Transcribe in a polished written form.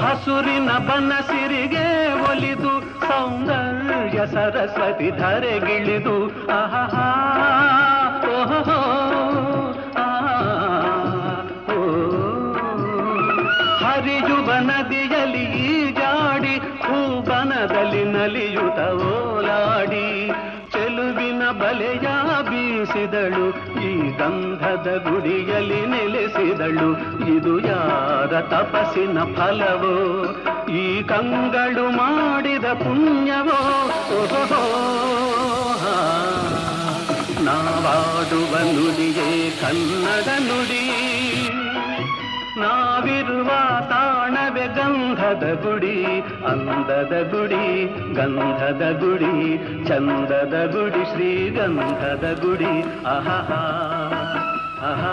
ಹಸುರಿನ ಬನಸಿರಿಗೆ ಒಲಿದು ಸೌಂದರ್ಯ ಸರಸ್ವತಿ ಧರೆಗಿಳಿದು ಆಹಾ ಓಹೋ ಹರಿಯುವ ನದಿಯಲ್ಲಿ ಜಾಡಿ ಹೂಬನದಲ್ಲಿ ನಲಿಯುತ್ತ ಓಲಾಡಿ ಚೆಲುವಿನ ಬಲೆಯ ಬೀಸಿದಳು ಈ ಗಂಧದ ಗುಡಿಯಲ್ಲಿ ನೆಲೆಸಿದಳು ಇದು ಯಾರ ತಪಸ್ಸಿನ ಫಲವೋ ಈ ಕಂಗಳು ಮಾಡಿದ ಪುಣ್ಯವೋ ಓಹೋ ನಾವಾಡುವ ನುಡಿಯೇ ಕನ್ನಡ ನುಡಿ ನಾವಿರುವ ತಾಣವೇ ಗಂಧದ ಗುಡಿ ಅಂದದ ಗುಡಿ ಗಂಧದ ಗುಡಿ ಚಂದದ ಗುಡಿ ಶ್ರೀಗಂಧದ ಗುಡಿ ಆಹಾ ಆಹಾ